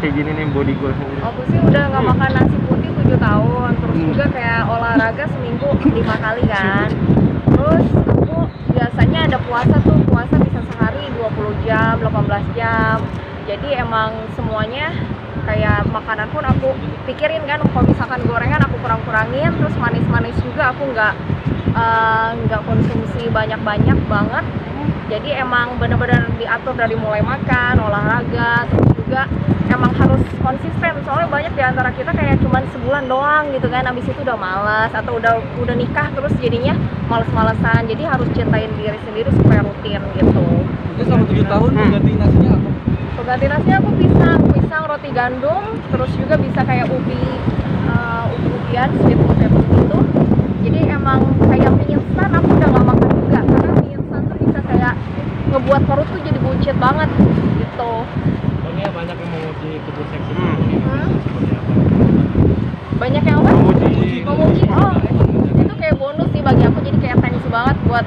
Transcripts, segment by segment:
kayak gini nih body goal sendiri? Aku sih udah nggak makan nasi putih 7 tahun, terus juga kayak olahraga seminggu 5 kali kan. Terus aku biasanya ada puasa tuh, puasa bisa sehari 20 jam, 18 jam. Jadi emang semuanya kayak makanan pun aku pikirin kan, kalau misalkan gorengan aku kurang-kurangin, terus manis-manis juga aku nggak konsumsi banyak-banyak banget. Jadi emang bener-bener diatur dari mulai makan, olahraga, terus juga emang harus konsisten. Soalnya banyak di antara kita kayak cuman sebulan doang gitu kan, abis itu udah malas atau udah nikah terus jadinya males-malesan. Jadi harus cintain diri sendiri supaya rutin gitu. Jadi selama 7 tahun ganti nasinya apa? Pengganti nasinya aku pisang, roti gandum, terus juga bisa kayak ubi-ubian, sweet potato gitu. Jadi emang kayak mie instan aku udah gak makan juga, karena mie instan tuh bisa kayak ngebuat perut tuh jadi buncit banget gitu. Soalnya banyak yang memuji tubuh seksi Banyak yang apa? Memuji. Oh, itu kayak bonus sih bagi aku, jadi kayak thanks banget buat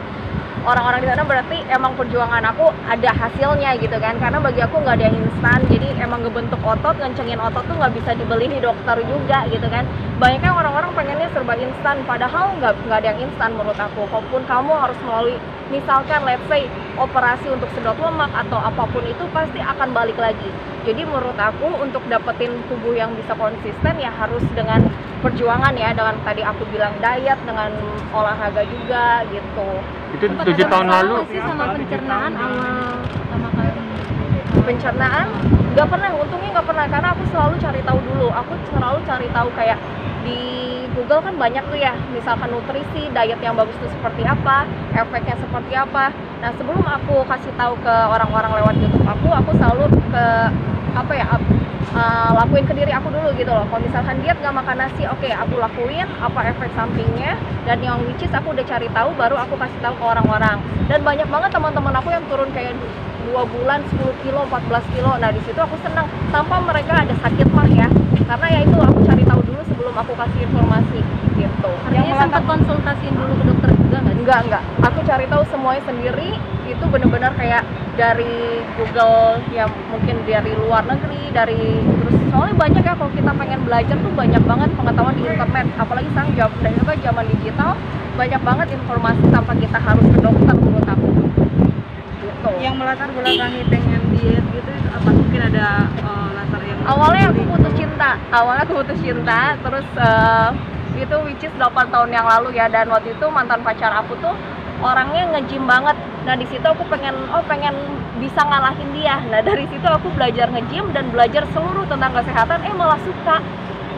orang-orang di sana. Berarti emang perjuangan aku ada hasilnya gitu kan, karena bagi aku nggak ada yang instan. Jadi emang ngebentuk otot, ngencengin otot tuh nggak bisa dibeli di dokter juga gitu kan. Banyaknya orang-orang pengennya serba instan, padahal nggak ada yang instan menurut aku. Walaupun kamu harus melalui misalkan let's say operasi untuk sedot lemak atau apapun itu, pasti akan balik lagi. Jadi menurut aku untuk dapetin tubuh yang bisa konsisten ya harus dengan perjuangan ya, dengan tadi aku bilang diet, dengan olahraga juga gitu. Itu 7 tahun lalu sih sama pencernaan awal pertama kali. Pencernaan nggak pernah, untungnya nggak pernah, karena aku selalu cari tahu dulu. Aku selalu cari tahu kayak di Google kan banyak tuh ya, misalkan nutrisi, diet yang bagus itu seperti apa, efeknya seperti apa. Nah sebelum aku kasih tahu ke orang-orang lewat YouTube aku selalu ke lakuin ke diri aku dulu gitu loh. Kalau misalkan diet gak makan nasi, oke, aku lakuin apa efek sampingnya, dan yang which is aku udah cari tahu baru aku kasih tahu ke orang-orang. Dan banyak banget teman-teman aku yang turun kayak 2 bulan 10 kilo, 14 kilo. Nah di situ aku senang tanpa mereka ada sakit mah ya, karena ya itu aku cari tahu dulu sebelum aku kasih informasi gitu. Artinya sempat konsultasiin dulu ke dokter juga nggak? Enggak, aku cari tahu semuanya sendiri. Itu bener-bener kayak dari Google ya, mungkin dari luar negeri, terus soalnya banyak ya kalau kita pengen belajar tuh banyak banget pengetahuan di internet, apalagi sekarang zaman digital, banyak banget informasi tanpa kita harus ke dokter menurut aku gitu. Yang melatar belakangi pengen diet gitu apa mungkin ada latar yang awalnya aku putus cinta terus itu which is 8 tahun yang lalu ya, dan waktu itu mantan pacar aku tuh orangnya nge-gym banget. Nah di situ aku pengen bisa ngalahin dia. Nah dari situ aku belajar nge-gym dan belajar seluruh tentang kesehatan, malah suka,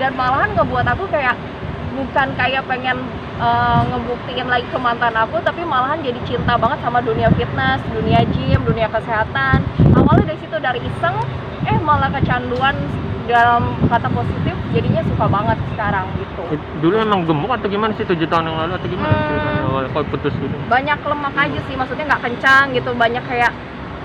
dan malahan ngebuat aku kayak bukan kayak pengen ngebuktiin lagi ke mantan aku, tapi malahan jadi cinta banget sama dunia fitness, dunia gym, dunia kesehatan. Awalnya dari situ, dari iseng, malah kecanduan dalam kata positif, jadinya suka banget sekarang gitu. dulu emang gemuk atau gimana sih 7 tahun yang lalu atau gimana ceritanya awal kalau putus gitu? Banyak lemak aja sih, maksudnya nggak kencang gitu, banyak kayak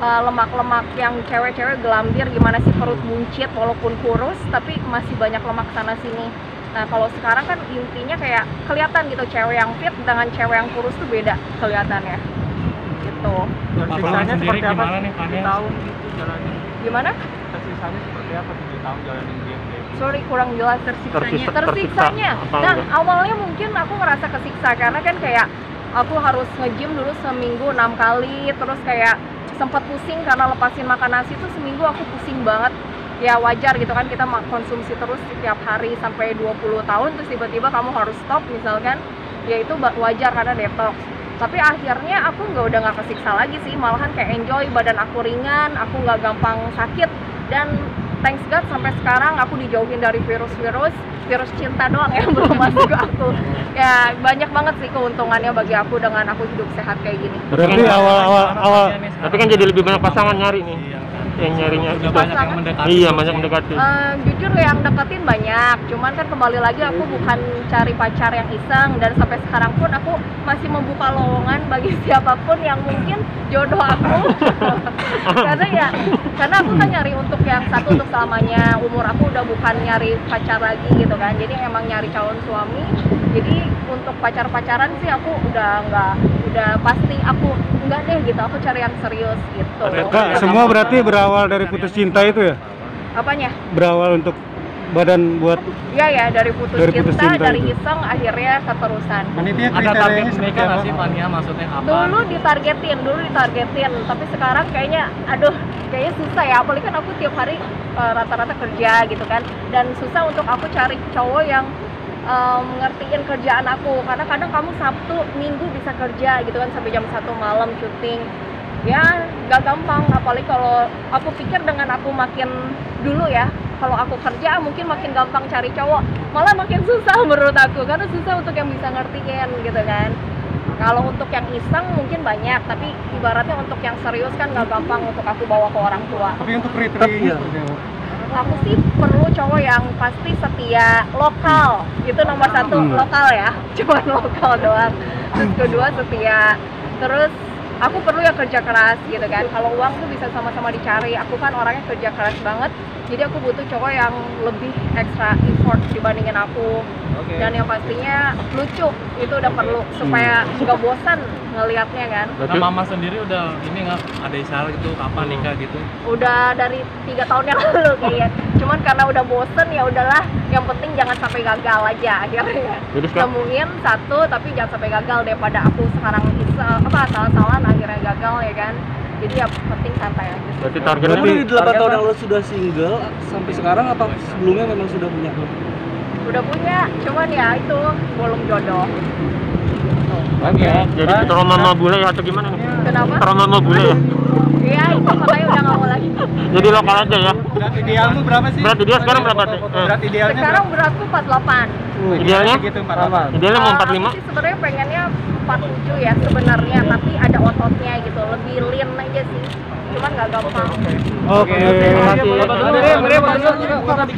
lemak-lemak yang cewek-cewek gelambir gimana sih, perut buncit walaupun kurus tapi masih banyak lemak sana sini. Nah kalau sekarang kan intinya kayak kelihatan gitu, cewek yang fit dengan cewek yang kurus tuh beda kelihatannya gitu. Sisanya seperti apa nih 7 tahun gitu jalannya? Gimana? Sisanya seperti apa 7 tahun jalanin diet? Sorry kurang jelas. Tersiksanya. Nah awalnya mungkin aku ngerasa kesiksa karena kan kayak aku harus nge-gym dulu seminggu 6 kali, terus kayak sempat pusing karena lepasin makan nasi tuh seminggu aku pusing banget. Ya wajar gitu kan, kita konsumsi terus setiap hari sampai 20 tahun terus tiba-tiba kamu harus stop misalkan, ya itu wajar karena detox. Tapi akhirnya aku udah nggak kesiksa lagi sih, malahan kayak enjoy, badan aku ringan, aku nggak gampang sakit, dan thanks God sampai sekarang aku dijauhin dari virus cinta doang yang belum masuk ke aku. Ya banyak banget sih keuntungannya bagi aku dengan aku hidup sehat kayak gini. Berarti awal tapi kan jadi lebih banyak pasangan nyari nih. Yang nyarinya udah banyak yang mendekati. Iya, banyak mendekati. Jujur yang deketin banyak, cuman kan kembali lagi aku bukan cari pacar yang iseng, dan sampai sekarang pun aku masih membuka lowongan bagi siapapun yang mungkin jodoh aku. karena aku kan nyari untuk yang satu untuk selamanya. Umur aku udah bukan nyari pacar lagi gitu kan, jadi emang nyari calon suami. Jadi untuk pacaran sih aku udah pasti aku enggak deh gitu, aku cari yang serius gitu. Kak, semua berarti berawal dari putus cinta itu ya? Apanya? Berawal untuk badan buat Ya dari putus Dari putus cinta, cinta dari itu. iseng akhirnya keterusan. Panitia Ada target kriterianya seperti mereka nggak apa? sih Fania, maksudnya apa? Dulu ditargetin, tapi sekarang kayaknya kayaknya susah ya, apalagi kan aku tiap hari rata-rata kerja gitu kan, dan susah untuk aku cari cowok yang ngertiin kerjaan aku, karena kadang kamu Sabtu, Minggu bisa kerja gitu kan sampai jam 1 malam syuting. Ya gak gampang, apalagi kalau aku pikir dengan aku makin dulu ya, kalau aku kerja mungkin makin gampang cari cowok, malah makin susah menurut aku, karena susah untuk yang bisa ngertiin gitu kan. Kalau untuk yang iseng mungkin banyak, tapi ibaratnya untuk yang serius kan gak gampang untuk aku bawa ke orang tua. Tapi untuk kriterianya seperti apa? Aku sih perlu cowok yang pasti setia, lokal, itu nomor satu, lokal ya, cuman lokal doang. Terus kedua setia, terus aku perlu yang kerja keras gitu kan. Kalau uang tuh bisa sama-sama dicari, aku kan orangnya kerja keras banget, jadi aku butuh cowok yang lebih extra effort dibandingin aku. Dan yang pastinya lucu, itu udah perlu supaya nggak bosan ngelihatnya kan. Nah, mama sendiri udah ini nggak ada isyarat gitu kapan nikah gitu? Udah dari 3 tahun yang lalu kayaknya, cuman karena udah bosen ya udahlah, yang penting jangan sampai gagal aja akhirnya. Jadi sekarang- Nemuin satu tapi jangan sampai gagal, daripada aku sekarang salah-salahan akhirnya gagal ya kan. Jadi ya penting santai aja. Berarti targetnya Berarti 8 tahun yang lalu sudah single sampai sekarang apa sebelumnya memang sudah punya? Udah punya, cuman ya itu belum jodoh. jadi trauma mama bule ya atau gimana nih? Kenapa? Trauma mama bule ya? Iya itu makanya udah nggak mau lagi. Jadi lokal aja ya? Berat idealmu berapa sih? Berarti dia sekarang berapa? Berat idealnya Sekarang beratku 48. Idealnya? Gitu 48. Idealnya mau Aku 45? sih sebenarnya pengennya 47 ya sebenarnya, tapi ada ototnya gitu, lebih lean aja sih. Cuman nggak gampang. Oke. Terima kasih. Mari, mari,